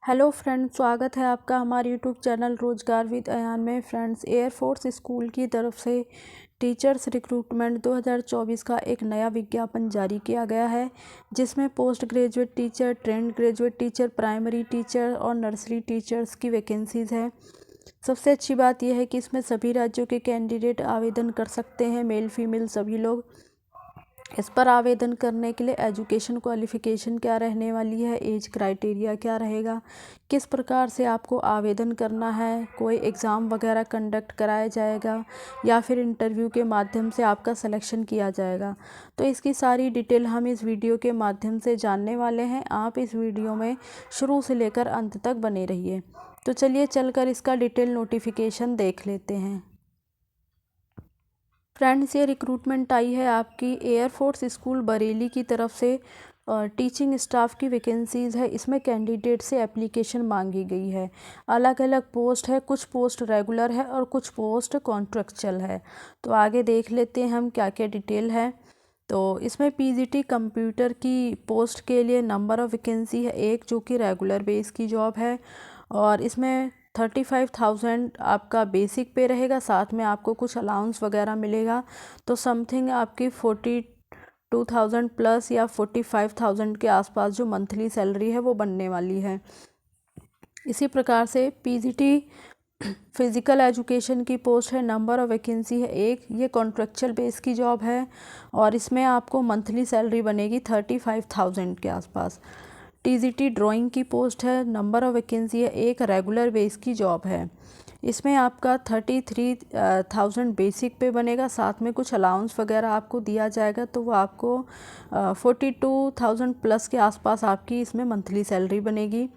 Hello friends, स्वागत है आपका हमारे यूट्यूब चैनल रोजगार विद अयान में। फ्रेंड्स, एयरफोर्स स्कूल की तरफ से टीचर्स रिक्रूटमेंट 2024 का एक नया विज्ञापन जारी किया गया है, जिसमें post graduate teacher, trained graduate teacher, primary teacher और नर्सरी टीचर्स की वैकेंसीज़ है। सबसे अच्छी बात यह है कि इसमें सभी राज्यों के कैंडिडेट आवेदन कर सकते हैं, मेल फीमेल सभी लोग। इस पर आवेदन करने के लिए एजुकेशन क्वालिफ़िकेशन क्या रहने वाली है, एज क्राइटेरिया क्या रहेगा, किस प्रकार से आपको आवेदन करना है, कोई एग्ज़ाम वगैरह कंडक्ट कराया जाएगा या फिर इंटरव्यू के माध्यम से आपका सिलेक्शन किया जाएगा, तो इसकी सारी डिटेल हम इस वीडियो के माध्यम से जानने वाले हैं। आप इस वीडियो में शुरू से लेकर अंत तक बने रहिए। तो चलिए चलकर इसका डिटेल नोटिफिकेशन देख लेते हैं। फ्रेंड्स, ये रिक्रूटमेंट आई है आपकी एयरफोर्स स्कूल बरेली की तरफ से। टीचिंग स्टाफ की वैकेंसीज़ है। इसमें कैंडिडेट से एप्लीकेशन मांगी गई है। अलग अलग पोस्ट है, कुछ पोस्ट रेगुलर है और कुछ पोस्ट कॉन्ट्रेक्चुअल है। तो आगे देख लेते हैं हम क्या क्या डिटेल है। तो इसमें पीजीटी कंप्यूटर की पोस्ट के लिए नंबर ऑफ़ वैकेंसी है एक, जो कि रेगुलर बेस की जॉब है। और इसमें 35,000 आपका बेसिक पे रहेगा, साथ में आपको कुछ अलाउंस वगैरह मिलेगा। तो समथिंग आपकी 42,000 प्लस या 45,000 के आसपास जो मंथली सैलरी है वो बनने वाली है। इसी प्रकार से पीजीटी फिज़िकल एजुकेशन की पोस्ट है, नंबर ऑफ़ वैकेंसी है एक, ये कॉन्ट्रेक्चुअल बेस की जॉब है और इसमें आपको मंथली सैलरी बनेगी 35,000 के आसपास। टीजीटी ड्राइंग की पोस्ट है, नंबर ऑफ़ वैकेंसी है एक, रेगुलर बेस की जॉब है। इसमें आपका 33,000 बेसिक पे बनेगा, साथ में कुछ अलाउंस वगैरह आपको दिया जाएगा, तो वो आपको 42,000 प्लस के आसपास आपकी इसमें मंथली सैलरी बनेगी।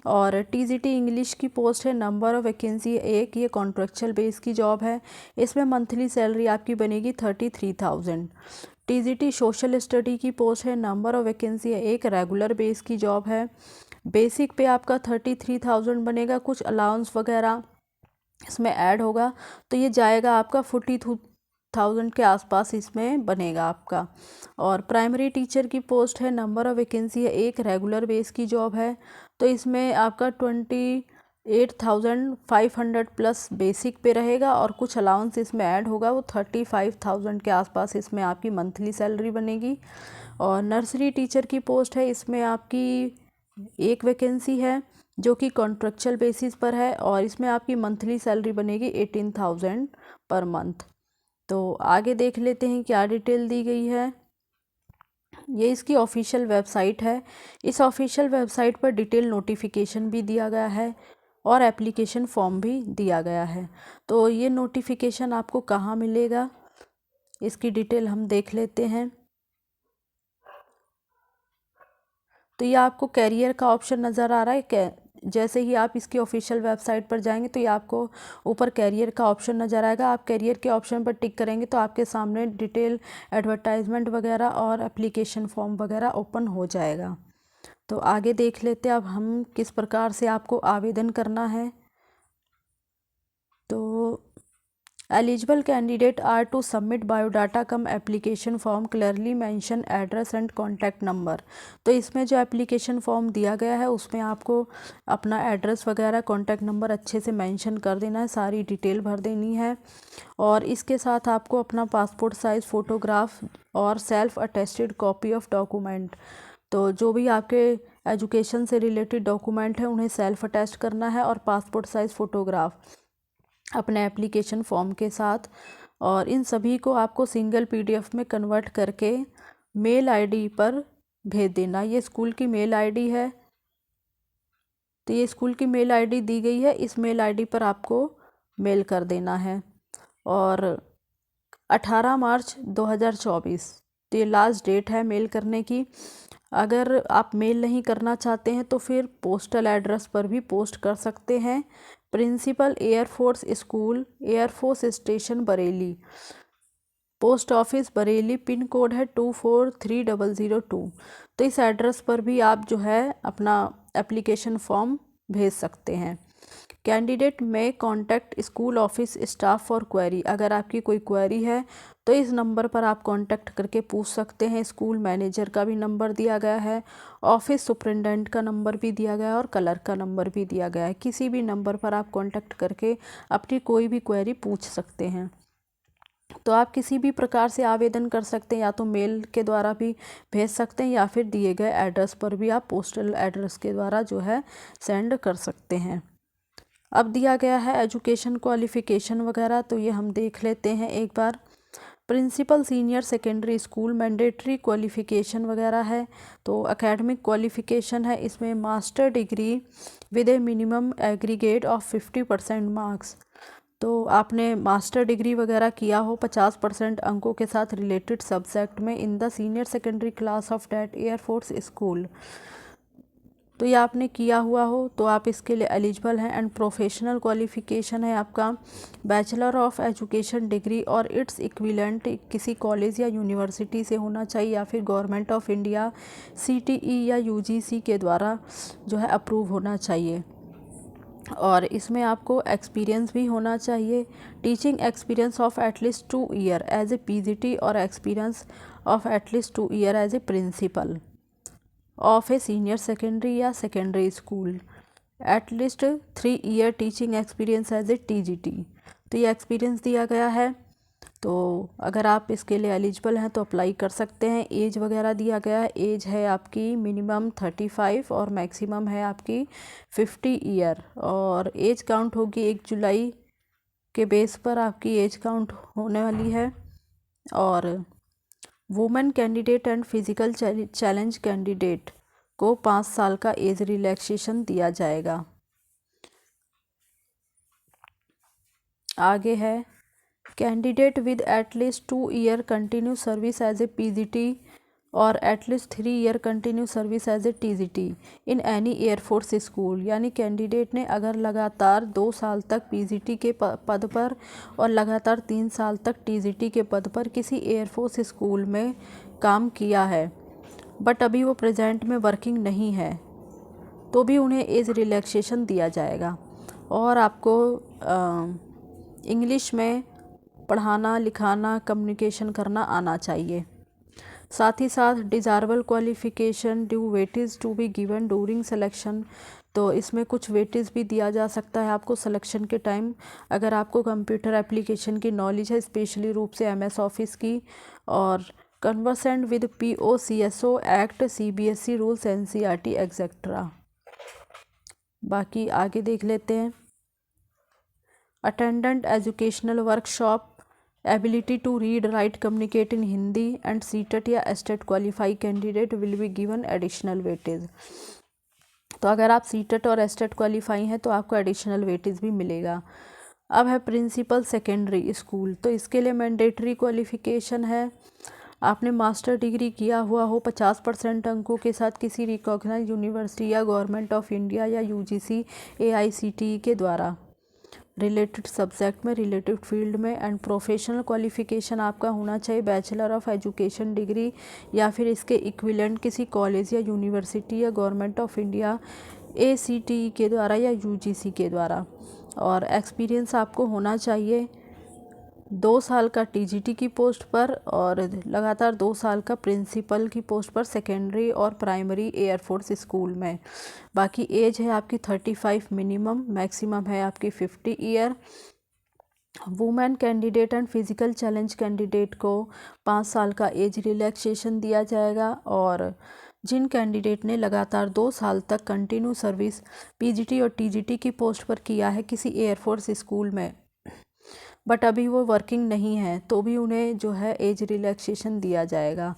और टीजीटी इंग्लिश की पोस्ट है, नंबर ऑफ़ वैकेंसी एक, ये कॉन्ट्रेक्चुअल बेस की जॉब है। इसमें मंथली सैलरी आपकी बनेगी 33,000। टीजीटी सोशल स्टडी की पोस्ट है, नंबर ऑफ़ वैकेंसी है एक, रेगुलर बेस की जॉब है। बेसिक पे आपका 33,000 बनेगा, कुछ अलाउंस वगैरह इसमें ऐड होगा, तो ये जाएगा आपका 42,000 के आसपास इसमें बनेगा आपका। और प्राइमरी टीचर की पोस्ट है, नंबर ऑफ़ वैकेंसी है एक, रेगुलर बेस की जॉब है। तो इसमें आपका 28,500 प्लस बेसिक पे रहेगा और कुछ अलाउंस इसमें ऐड होगा, वो 35,000 के आसपास इसमें आपकी मंथली सैलरी बनेगी। और नर्सरी टीचर की पोस्ट है, इसमें आपकी एक वैकेंसी है जो कि कॉन्ट्रेक्चुअल बेसिस पर है और इसमें आपकी मंथली सैलरी बनेगी 18,000 पर मंथ। तो आगे देख लेते हैं क्या डिटेल दी गई है। ये इसकी ऑफिशियल वेबसाइट है। इस ऑफिशियल वेबसाइट पर डिटेल नोटिफिकेशन भी दिया गया है और एप्लीकेशन फॉर्म भी दिया गया है। तो ये नोटिफिकेशन आपको कहाँ मिलेगा, इसकी डिटेल हम देख लेते हैं। तो ये आपको कैरियर का ऑप्शन नज़र आ रहा है। जैसे ही आप इसकी ऑफिशियल वेबसाइट पर जाएंगे तो ये आपको ऊपर कैरियर का ऑप्शन नज़र आएगा। आप कैरियर के ऑप्शन पर टिक करेंगे तो आपके सामने डिटेल एडवर्टाइजमेंट वगैरह और एप्लीकेशन फॉर्म वगैरह ओपन हो जाएगा। तो आगे देख लेते हैं अब हम किस प्रकार से आपको आवेदन करना है। तो eligible candidate are to submit biodata cum application form, clearly mention address and contact number. तो इसमें जो एप्लीकेशन फॉर्म दिया गया है उसमें आपको अपना एड्रेस वगैरह, कॉन्टैक्ट नंबर अच्छे से मेंशन कर देना है, सारी डिटेल भर देनी है। और इसके साथ आपको अपना पासपोर्ट साइज़ फ़ोटोग्राफ और self attested copy of document, तो जो भी आपके एजुकेशन से रिलेटेड डॉक्यूमेंट हैं उन्हें सेल्फ अटेस्ट करना है और पासपोर्ट साइज़ फ़ोटोग्राफ अपने एप्लीकेशन फॉर्म के साथ। और इन सभी को आपको सिंगल पीडीएफ में कन्वर्ट करके मेल आईडी पर भेज देना। ये स्कूल की मेल आईडी है, तो ये स्कूल की मेल आईडी दी गई है, इस मेल आईडी पर आपको मेल कर देना है। और 18 मार्च 2024 तो ये लास्ट डेट है मेल करने की। अगर आप मेल नहीं करना चाहते हैं तो फिर पोस्टल एड्रेस पर भी पोस्ट कर सकते हैं। Principal air force school, air force station Bareilly, post office Bareilly, pin code है 243002। तो इस एड्रेस पर भी आप जो है अपना एप्लीकेशन फॉर्म भेज सकते हैं। कैंडिडेट में contact school office staff for query. अगर आपकी कोई क्वेरी है तो इस नंबर पर आप कांटेक्ट करके पूछ सकते हैं। स्कूल मैनेजर का भी नंबर दिया गया है, ऑफिस सुपरिटेंडेंट का नंबर भी दिया गया है और क्लर्क का नंबर भी दिया गया है। किसी भी नंबर पर आप कांटेक्ट करके अपनी कोई भी क्वेरी पूछ सकते हैं। तो आप किसी भी प्रकार से आवेदन कर सकते हैं, या तो मेल के द्वारा भी भेज सकते हैं या फिर दिए गए एड्रेस पर भी आप पोस्टल एड्रेस के द्वारा जो है सेंड कर सकते हैं। अब दिया गया है एजुकेशन क्वालिफ़िकेशन वगैरह, तो ये हम देख लेते हैं एक बार। Principal senior secondary school mandatory qualification वगैरह है। तो एकेडमिक क्वालिफ़िकेशन है, इसमें master degree with a minimum aggregate of 50% marks. तो आपने मास्टर डिग्री वगैरह किया हो 50% अंकों के साथ रिलेटेड सब्जेक्ट में in the senior secondary class of that air force school, तो ये आपने किया हुआ हो तो आप इसके लिए एलिजिबल हैं। एंड प्रोफेशनल क्वालिफ़िकेशन है आपका बैचलर ऑफ एजुकेशन डिग्री और इट्स इक्विवेलेंट किसी कॉलेज या यूनिवर्सिटी से होना चाहिए, या फिर गवर्नमेंट ऑफ इंडिया CTE या UGC के द्वारा जो है अप्रूव होना चाहिए। और इसमें आपको एक्सपीरियंस भी होना चाहिए, teaching experience of at least 2 year as a PGT और experience of at least 2 year as a principal of a senior secondary या secondary school, at least 3 year teaching experience as a TGT। तो ये एक्सपीरियंस दिया गया है। तो अगर आप इसके लिए एलिजिबल हैं तो अप्लाई कर सकते हैं। एज वगैरह दिया गया है, एज है आपकी मिनिमम 35 और मैक्सिमम है आपकी 50 ईयर। और एज काउंट होगी 1 जुलाई के बेस पर आपकी एज काउंट होने वाली है। और women candidate and physical challenge candidate को 5 साल का एज रिलैक्सेशन दिया जाएगा। आगे है candidate with at least 2 year continue service as a PGT और at least 3 year continue service as a TGT in any air force school. यानी कैंडिडेट ने अगर लगातार 2 साल तक PGT के पद पर और लगातार 3 साल तक TGT के पद पर किसी एयरफोर्स स्कूल में काम किया है, बट अभी वो प्रेजेंट में वर्किंग नहीं है, तो भी उन्हें एज रिलैक्सेशन दिया जाएगा। और आपको इंग्लिश में पढ़ाना, लिखाना, कम्युनिकेशन करना आना चाहिए। साथ ही साथ desirable qualification due weightage to be given during selection. तो इसमें कुछ वेटेज भी दिया जा सकता है आपको सिलेक्शन के टाइम। अगर आपको कंप्यूटर एप्लीकेशन की नॉलेज है, स्पेशली रूप से MS ऑफिस की, और conversant with POCSO act, CBSE rules, NCERT etcetera. बाकी आगे देख लेते हैं। Attendant educational workshop, ability to read write communicate in Hindi and CTET या STET qualify candidate will be given additional weightage. तो अगर आप CTET और STET क्वालिफाई हैं तो आपको एडिशनल वेटेज भी मिलेगा। अब है प्रिंसिपल सेकेंडरी स्कूल, तो इसके लिए मैंडेटरी क्वालिफ़िकेशन है आपने मास्टर डिग्री किया हुआ हो 50% अंकों के साथ किसी रिकॉग्नाइज्ड यूनिवर्सिटी या गवर्नमेंट ऑफ इंडिया या UGC AICTE के द्वारा रिलेटेड सब्जेक्ट में, रिलेटेड फील्ड में। एंड प्रोफेशनल क्वालिफ़िकेशन आपका होना चाहिए बैचलर ऑफ एजुकेशन डिग्री या फिर इसके इक्विवेलेंट किसी कॉलेज या यूनिवर्सिटी या गवर्नमेंट ऑफ इंडिया ACTE के द्वारा या UGC के द्वारा। और एक्सपीरियंस आपको होना चाहिए 2 साल का TGT की पोस्ट पर और लगातार 2 साल का प्रिंसिपल की पोस्ट पर सेकेंडरी और प्राइमरी एयरफोर्स स्कूल में। बाकी एज है आपकी 35 मिनिमम, मैक्सिमम है आपकी 50 year. Women candidate and physical challenge candidate को 5 साल का एज रिलैक्सेशन दिया जाएगा। और जिन कैंडिडेट ने लगातार 2 साल तक कंटिन्यू सर्विस PGT और TGT की पोस्ट पर किया है किसी एयरफोर्स स्कूल में, बट अभी वो वर्किंग नहीं है, तो भी उन्हें जो है एज रिलैक्सेशन दिया जाएगा।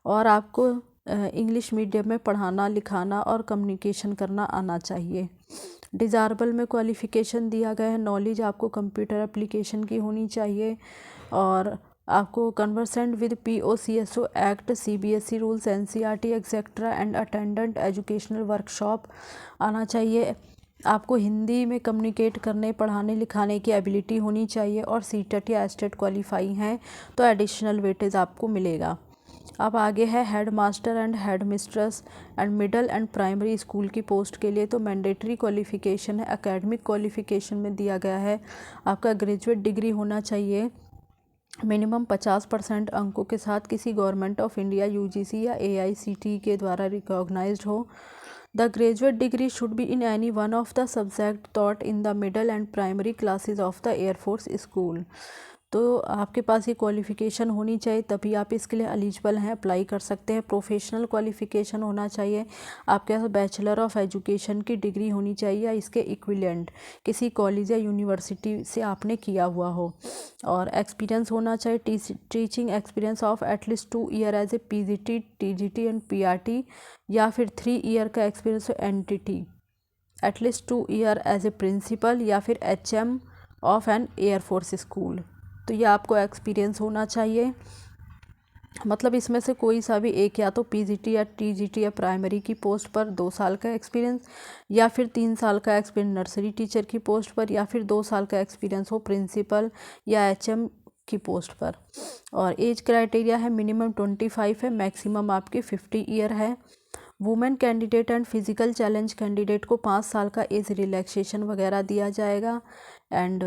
और आपको इंग्लिश मीडियम में पढ़ाना, लिखाना और कम्युनिकेशन करना आना चाहिए। डिज़ायरेबल में क्वालिफ़िकेशन दिया गया है, नॉलेज आपको कंप्यूटर एप्लीकेशन की होनी चाहिए और आपको conversant with POCSO act, CBSE rules, NCERT etcetera and attendant educational workshop आना चाहिए। आपको हिंदी में कम्युनिकेट करने, पढ़ाने, लिखाने की एबिलिटी होनी चाहिए और CTET या STET क्वालिफाई हैं तो एडिशनल वेटेज आपको मिलेगा। अब आगे है head master and head mistress and middle and primary school की पोस्ट के लिए। तो मैंडेटरी क्वालिफ़िकेशन है, एकेडमिक क्वालिफ़िकेशन में दिया गया है आपका ग्रेजुएट डिग्री होना चाहिए मिनिमम 50% अंकों के साथ, किसी गवर्नमेंट ऑफ इंडिया यूजीसी या एआईसीटीई के द्वारा रिकॉग्नाइज्ड हो। The graduate degree should be in any one of the subject taught in the middle and primary classes of the air force school. तो आपके पास ये क्वालिफ़िकेशन होनी चाहिए, तभी आप इसके लिए एलिजिबल हैं, अप्लाई कर सकते हैं। प्रोफेशनल क्वालिफ़िकेशन होना चाहिए, आपके पास बैचलर ऑफ एजुकेशन की डिग्री होनी चाहिए या इसके इक्विवेलेंट किसी कॉलेज या यूनिवर्सिटी से आपने किया हुआ हो। और एक्सपीरियंस होना चाहिए, teaching experience of at least 2 year as a PGT, TGT and PRT, या फिर 3 ईयर का experience NTT, at least 2 year as a principal या फिर HM of an air force school. तो ये आपको एक्सपीरियंस होना चाहिए, मतलब इसमें से कोई सा भी एक, या तो पीजीटी या टीजीटी या प्राइमरी की पोस्ट पर 2 साल का एक्सपीरियंस, या फिर 3 साल का एक्सपीरियंस नर्सरी टीचर की पोस्ट पर, या फिर 2 साल का एक्सपीरियंस हो प्रिंसिपल या एचएम की पोस्ट पर। और एज क्राइटेरिया है मिनिमम 25 है, मैक्सिमम आपकी 50 ईयर है। Women candidate and physical challenge candidate को 5 साल का एज रिलैक्सेशन वगैरह दिया जाएगा। एंड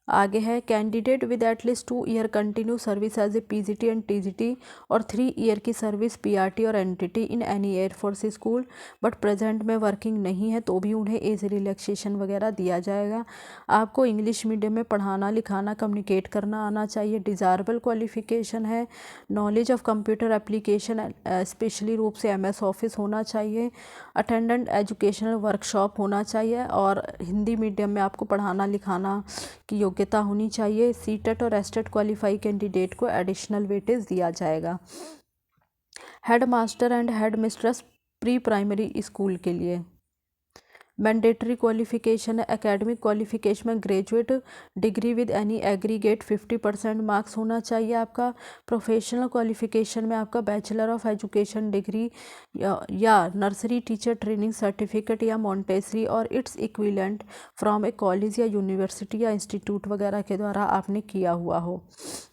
आगे है candidate with at least 2 year continue service as a PGT and TGT और 3 ईयर की सर्विस पीआरटी और NTT in any air force school but present में वर्किंग नहीं है, तो भी उन्हें एज रिलैक्सेशन वगैरह दिया जाएगा। आपको इंग्लिश मीडियम में पढ़ाना लिखाना कम्युनिकेट करना आना चाहिए। डिज़ायरेबल क्वालिफिकेशन है knowledge of computer application specially रूप से एमएस ऑफिस होना चाहिए। अटेंडेंट एजुकेशनल वर्कशॉप होना चाहिए और हिंदी मीडियम में आपको पढ़ाना लिखाना की योग्यता होनी चाहिए। सीटेट और एस्टेट क्वालिफाई कैंडिडेट को एडिशनल वेटेज दिया जाएगा। Head master and head mistress pre primary school के लिए मैंडेटरी क्वालिफिकेशन है एकेडमिक क्वालिफिकेशन में graduate degree with any aggregate 50% marks होना चाहिए आपका। प्रोफेशनल क्वालिफिकेशन में आपका बैचलर ऑफ एजुकेशन डिग्री या नर्सरी टीचर ट्रेनिंग सर्टिफिकेट या मॉन्टेसरी और its equivalent from A college या यूनिवर्सिटी या इंस्टीट्यूट वगैरह के द्वारा आपने किया हुआ हो,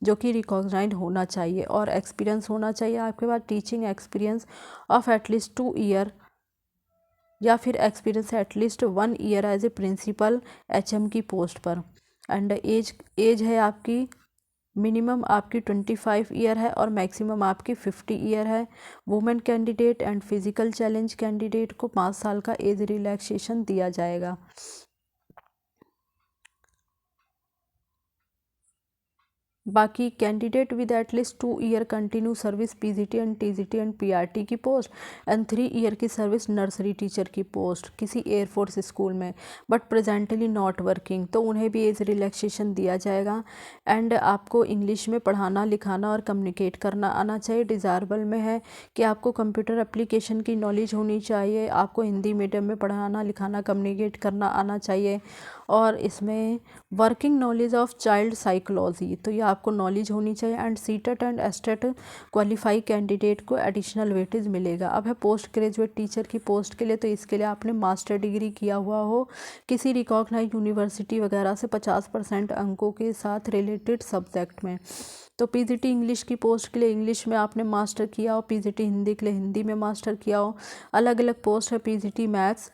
जो कि रिकॉग्नाइज्ड होना चाहिए। और एक्सपीरियंस होना चाहिए आपके पास teaching experience of at least 2 year या फिर experience at least 1 year as a principal HM की पोस्ट पर। एंड एज है आपकी मिनिमम आपकी 25 ईयर है और मैक्सिमम आपकी 50 ईयर है। Women candidate and physical challenge candidate को 5 साल का एज रिलैक्सेशन दिया जाएगा। बाकी candidate with at least 2 year continue service PGT and TGT and PRT की पोस्ट एंड 3 ईयर की सर्विस नर्सरी टीचर की पोस्ट किसी एयरफोर्स स्कूल में बट प्रेजेंटली नॉट वर्किंग, तो उन्हें भी एज रिलैक्सेशन दिया जाएगा। एंड आपको इंग्लिश में पढ़ाना लिखाना और कम्युनिकेट करना आना चाहिए। डिज़ायरेबल में है कि आपको कंप्यूटर एप्लीकेशन की नॉलेज होनी चाहिए, आपको हिंदी मीडियम में पढ़ाना लिखाना कम्युनिकेट करना आना चाहिए। और इसमें working knowledge of child psychology, तो ये आपको नॉलेज होनी चाहिए। And CTET and estate qualify candidate को एडिशनल वेटेज मिलेगा। अब है पोस्ट ग्रेजुएट टीचर की पोस्ट के लिए, तो इसके लिए आपने मास्टर डिग्री किया हुआ हो किसी रिकॉग्नाइज यूनिवर्सिटी वगैरह से 50% अंकों के साथ रिलेटेड सब्जेक्ट में। तो पीजीटी इंग्लिश की पोस्ट के लिए इंग्लिश में आपने मास्टर किया हो, पीजीटी हिंदी के लिए हिंदी में मास्टर किया हो। अलग अलग पोस्ट है PGT maths,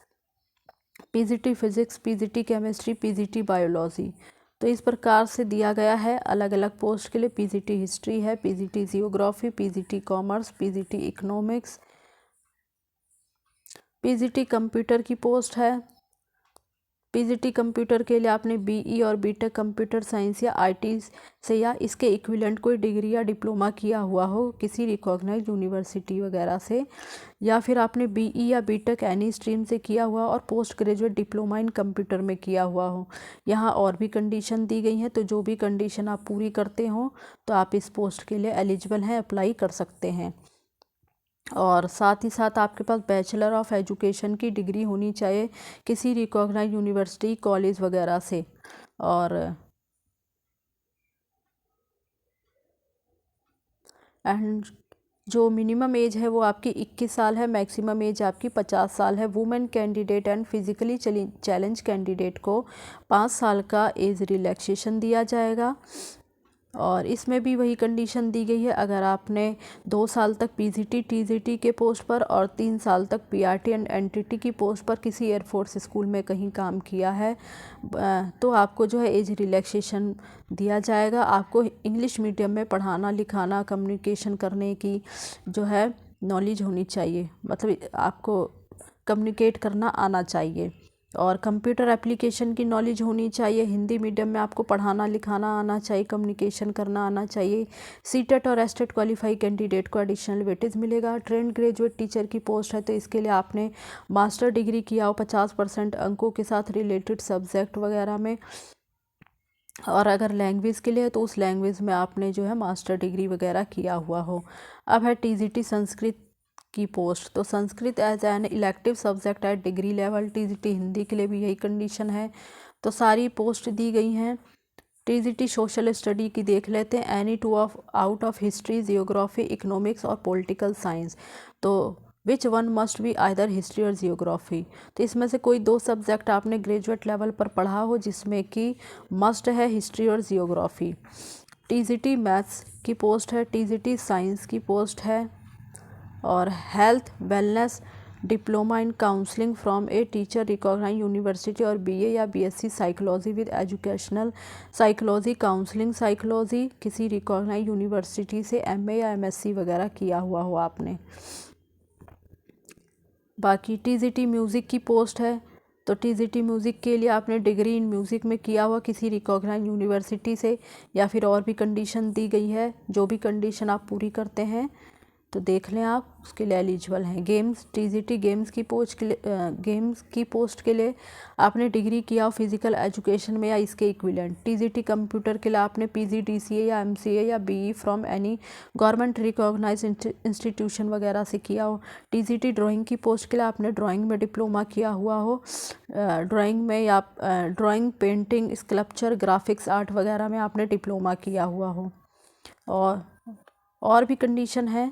PGT physics, PGT chemistry, PGT biology. तो इस प्रकार से दिया गया है अलग अलग पोस्ट के लिए। पीजीटी हिस्ट्री है, PGT geography, PGT commerce, PGT economics, PGT computer की पोस्ट है। पीजीटी कंप्यूटर के लिए आपने बीई और बीटेक कंप्यूटर साइंस या आईटी से या इसके इक्विवेलेंट कोई डिग्री या डिप्लोमा किया हुआ हो किसी रिकॉग्नाइज्ड यूनिवर्सिटी वगैरह से, या फिर आपने बीई या बीटेक एनी स्ट्रीम से किया हुआ और post graduate diploma in computer में किया हुआ हो। यहाँ और भी कंडीशन दी गई हैं, तो जो भी कंडीशन आप पूरी करते हो तो आप इस पोस्ट के लिए एलिजिबल हैं, अप्लाई कर सकते हैं। और साथ ही साथ आपके पास बैचलर ऑफ एजुकेशन की डिग्री होनी चाहिए किसी रिकॉग्नाइज्ड यूनिवर्सिटी कॉलेज वगैरह से। और एंड जो मिनिमम एज है वो आपकी 21 साल है, मैक्सिमम एज आपकी 50 साल है। Women candidate and physically challenge candidate को 5 साल का एज रिलैक्सेशन दिया जाएगा। और इसमें भी वही कंडीशन दी गई है, अगर आपने 2 साल तक पीजीटी टीजीटी के पोस्ट पर और 3 साल तक पीआरटी एंड एनटीटी की पोस्ट पर किसी एयरफोर्स स्कूल में कहीं काम किया है तो आपको जो है एज रिलैक्सेशन दिया जाएगा। आपको इंग्लिश मीडियम में पढ़ाना लिखाना कम्युनिकेशन करने की जो है नॉलेज होनी चाहिए, मतलब आपको कम्युनिकेट करना आना चाहिए और कंप्यूटर एप्लीकेशन की नॉलेज होनी चाहिए। हिंदी मीडियम में आपको पढ़ाना लिखाना आना चाहिए, कम्युनिकेशन करना आना चाहिए। सीटेट और एस्टेट क्वालिफाई कैंडिडेट को एडिशनल वेटेज मिलेगा। ट्रेंड ग्रेजुएट टीचर की पोस्ट है तो इसके लिए आपने मास्टर डिग्री किया हो 50% अंकों के साथ रिलेटेड सब्जेक्ट वगैरह में, और अगर लैंग्वेज के लिए है तो उस लैंग्वेज में आपने जो है मास्टर डिग्री वगैरह किया हुआ हो। अब है टीजीटी संस्कृत की पोस्ट, तो Sanskrit as an elective subject at degree level. TGT Hindi के लिए भी यही कंडीशन है। तो सारी पोस्ट दी गई हैं। टीजीटी सोशल स्टडी की देख लेते हैं। Any two of out of history geography economics और पॉलिटिकल साइंस, तो which one must be either history और जियोग्राफी। तो इसमें से कोई 2 सब्जेक्ट आपने ग्रेजुएट लेवल पर पढ़ा हो जिसमें कि मस्ट है हिस्ट्री और जियोग्राफी। टीजीटी मैथ्स की पोस्ट है। टीजीटी साइंस की पोस्ट है। और health wellness diploma in counselling from a teacher recognise university और बीए या BSc psychology with educational psychology counselling psychology किसी रिकॉग्नाइज यूनिवर्सिटी से एमए या एमएससी वगैरह किया हुआ हो आपने। बाकी टीजीटी म्यूज़िक की पोस्ट है, तो टीजीटी म्यूज़िक के लिए आपने डिग्री इन म्यूज़िक में किया हुआ किसी रिकॉग्नाइज यूनिवर्सिटी से, या फिर और भी कंडीशन दी गई है। जो भी कंडीशन आप पूरी करते हैं तो देख लें आप उसके लिए एलिजिबल हैं। गेम्स टीजीटी गेम्स की पोस्ट के लिए आपने डिग्री किया हो फिजिकल एजुकेशन में या इसके इक्विवेलेंट। टीजीटी कंप्यूटर के लिए आपने पीजीडीसीए या एमसीए या BE from any government recognise institution वगैरह से किया हो। टीजीटी ड्राइंग की पोस्ट के लिए आपने ड्राइंग में डिप्लोमा किया हुआ हो, ड्राइंग में या drawing painting sculpture graphics art वगैरह में आपने डिप्लोमा किया हुआ हो। और भी कंडीशन है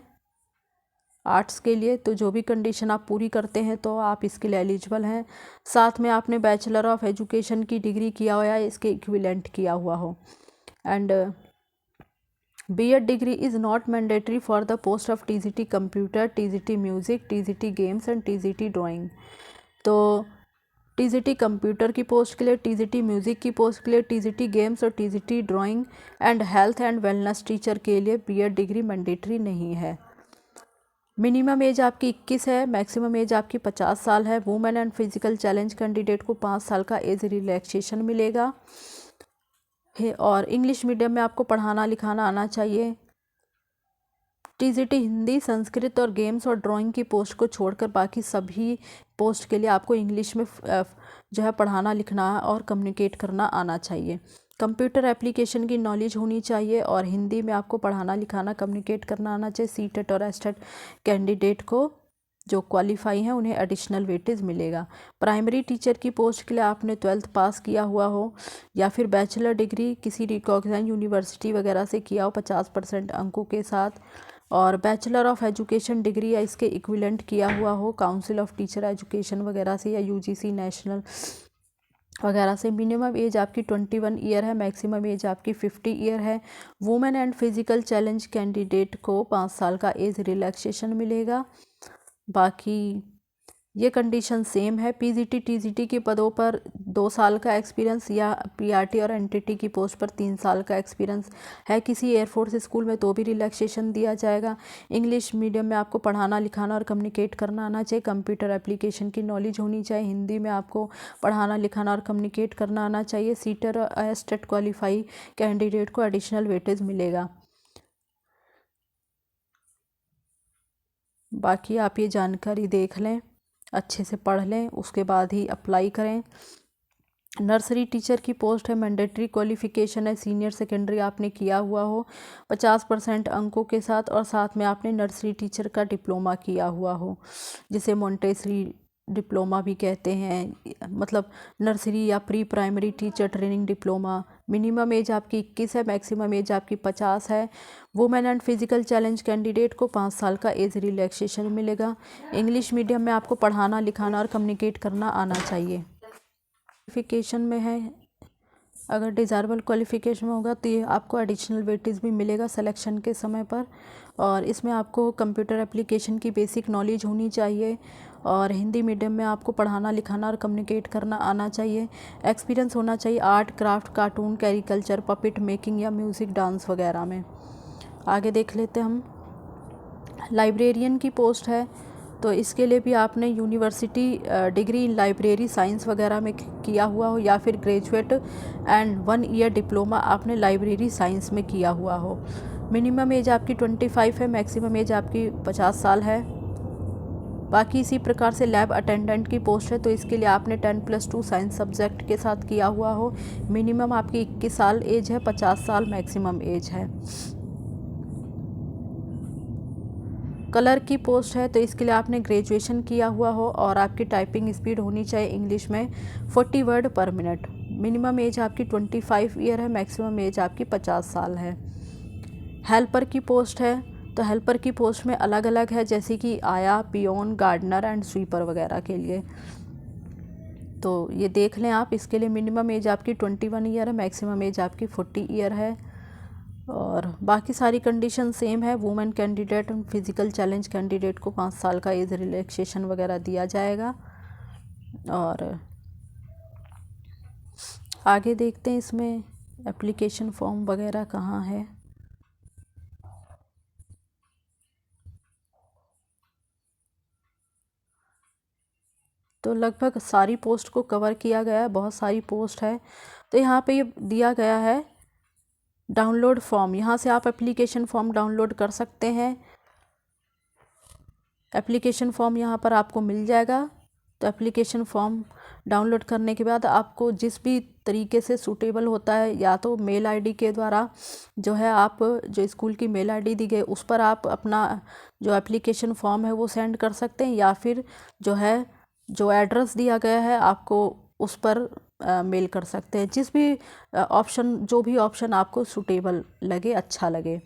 आर्ट्स के लिए, तो जो भी कंडीशन आप पूरी करते हैं तो आप इसके लिए एलिजिबल हैं। साथ में आपने बैचलर ऑफ एजुकेशन की डिग्री किया हो या इसके इक्विवेलेंट किया हुआ हो। And BEd degree is not mandatory for the post of TGT computer, TGT music, TGT games and TGT drawing. तो टीजीटी कंप्यूटर की पोस्ट के लिए, टीजीटी म्यूज़िक की पोस्ट के लिए, टीजीटी गेम्स और TGT drawing and health and wellness teacher के लिए बीएड डिग्री मैंडेटरी नहीं है। मिनिमम एज आपकी 21 है, मैक्सिमम एज आपकी 50 साल है। Women and physical challenge candidate को 5 साल का एज रिलैक्सेशन मिलेगा और इंग्लिश मीडियम में आपको पढ़ाना लिखाना आना चाहिए। टीजीटी हिंदी संस्कृत और गेम्स और ड्राइंग की पोस्ट को छोड़कर बाकी सभी पोस्ट के लिए आपको इंग्लिश में जो है पढ़ाना लिखना और कम्युनिकेट करना आना चाहिए। कंप्यूटर एप्लीकेशन की नॉलेज होनी चाहिए और हिंदी में आपको पढ़ाना लिखाना कम्युनिकेट करना आना चाहिए। सीटेट और एस्टेट कैंडिडेट को जो क्वालिफाई हैं उन्हें एडिशनल वेटेज मिलेगा। प्राइमरी टीचर की पोस्ट के लिए आपने 12th पास किया हुआ हो या फिर बैचलर डिग्री किसी रिकॉग्नाइज यूनिवर्सिटी वगैरह से किया हो 50% अंकों के साथ, और बैचलर ऑफ एजुकेशन डिग्री या इसके इक्विवेलेंट किया हुआ हो काउंसिल ऑफ टीचर एजुकेशन वगैरह से या यूजीसी नेशनल वगैरह से। मिनिमम एज आपकी 21 ईयर है, मैक्सिमम एज आपकी 50 ईयर है। Women and physical challenge candidate को 5 साल का एज रिलैक्सेशन मिलेगा। बाकी ये कंडीशन सेम है। पीजीटी टीजीटी के पदों पर 2 साल का एक्सपीरियंस या पीआरटी और एनटीटी की पोस्ट पर 3 साल का एक्सपीरियंस है किसी एयरफोर्स स्कूल में तो भी रिलैक्सेशन दिया जाएगा। इंग्लिश मीडियम में आपको पढ़ाना लिखाना और कम्युनिकेट करना आना चाहिए। कंप्यूटर एप्लीकेशन की नॉलेज होनी चाहिए। हिंदी में आपको पढ़ाना लिखाना और कम्युनिकेट करना आना चाहिए। सीटर और एस्टेट क्वालिफाई कैंडिडेट को एडिशनल वेटेज मिलेगा। बाकी आप ये जानकारी देख लें, अच्छे से पढ़ लें, उसके बाद ही अप्लाई करें। नर्सरी टीचर की पोस्ट है, मैंडेटरी क्वालिफ़िकेशन है सीनियर सेकेंडरी आपने किया हुआ हो 50% अंकों के साथ, और साथ में आपने नर्सरी टीचर का डिप्लोमा किया हुआ हो जिसे मोंटेसरी डिप्लोमा भी कहते हैं, मतलब नर्सरी या pre primary teacher training diploma. Minimum age आपकी 21 है, मैक्सिमम एज आपकी 50 है। Women and physical challenge candidate को 5 साल का एज रिलैक्सेशन मिलेगा। इंग्लिश मीडियम में आपको पढ़ाना लिखाना और कम्युनिकेट करना आना चाहिए। क्वालिफिकेशन में है अगर डिज़ायरेबल क्वालिफ़िकेशन में होगा तो ये आपको एडिशनल वेटेज भी मिलेगा सिलेक्शन के समय पर। और इसमें आपको कंप्यूटर एप्लीकेशन की बेसिक नॉलेज होनी चाहिए और हिंदी मीडियम में आपको पढ़ाना लिखाना और कम्युनिकेट करना आना चाहिए। एक्सपीरियंस होना चाहिए art craft cartoon caricature puppet making या म्यूज़िक डांस वगैरह में। आगे देख लेते हम। लाइब्रेरियन की पोस्ट है तो इसके लिए भी आपने university degree in library science वगैरह में किया हुआ हो या फिर ग्रेजुएट एंड 1 ईयर डिप्लोमा आपने लाइब्रेरी साइंस में किया हुआ हो। मिनिमम एज आपकी 25 है, मैक्सिमम एज आपकी 50 साल है। बाकी इसी प्रकार से लैब अटेंडेंट की पोस्ट है तो इसके लिए आपने 10+2 साइंस सब्जेक्ट के साथ किया हुआ हो। मिनिमम आपकी 21 साल एज है, 50 साल मैक्सिमम एज है। कलर की पोस्ट है तो इसके लिए आपने ग्रेजुएशन किया हुआ हो और आपकी टाइपिंग स्पीड होनी चाहिए इंग्लिश में 40 वर्ड पर मिनट। मिनिमम एज आपकी 25 ईयर है, मैक्सिमम एज आपकी 50 साल है। हेल्पर की पोस्ट है तो हेल्पर की पोस्ट में अलग अलग है, जैसे कि आया, पियोन, गार्डनर एंड स्वीपर वगैरह के लिए। तो ये देख लें आप। इसके लिए मिनिमम एज आपकी 21 ईयर है, मैक्सिमम एज आपकी 40 ईयर है। और बाकी सारी कंडीशन सेम है। Women candidate physical challenge candidate को 5 साल का एज रिलैक्सेशन वगैरह दिया जाएगा। और आगे देखते हैं इसमें एप्लीकेशन फॉर्म वगैरह कहाँ है। तो लगभग सारी पोस्ट को कवर किया गया है, बहुत सारी पोस्ट है। तो यहाँ पे ये दिया गया है डाउनलोड फॉर्म, यहाँ से आप एप्लीकेशन फॉर्म डाउनलोड कर सकते हैं। एप्लीकेशन फॉर्म यहाँ पर आपको मिल जाएगा। तो एप्लीकेशन फॉर्म डाउनलोड करने के बाद आपको जिस भी तरीके से सूटेबल होता है, या तो मेल आईडी के द्वारा जो है आप जो स्कूल की मेल आईडी दी गई उस पर आप अपना जो एप्लीकेशन फॉर्म है वो सेंड कर सकते हैं, या फिर जो है जो एड्रेस दिया गया है आपको उस पर मेल कर सकते हैं। जिस भी जो भी ऑप्शन आपको सूटेबल लगे, अच्छा लगे।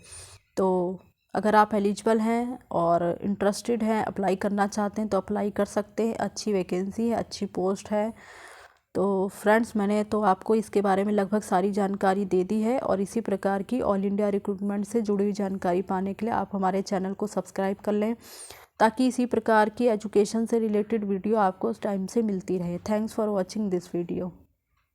तो अगर आप एलिजिबल हैं और इंटरेस्टेड हैं, अप्लाई करना चाहते हैं तो अप्लाई कर सकते हैं। अच्छी वैकेंसी है, अच्छी पोस्ट है। तो फ्रेंड्स, मैंने तो आपको इसके बारे में लगभग सारी जानकारी दे दी है और इसी प्रकार की ऑल इंडिया रिक्रूटमेंट से जुड़ी हुई जानकारी पाने के लिए आप हमारे चैनल को सब्सक्राइब कर लें, ताकि इसी प्रकार की एजुकेशन से रिलेटेड वीडियो आपको टाइम से मिलती रहे। Thanks for watching this video.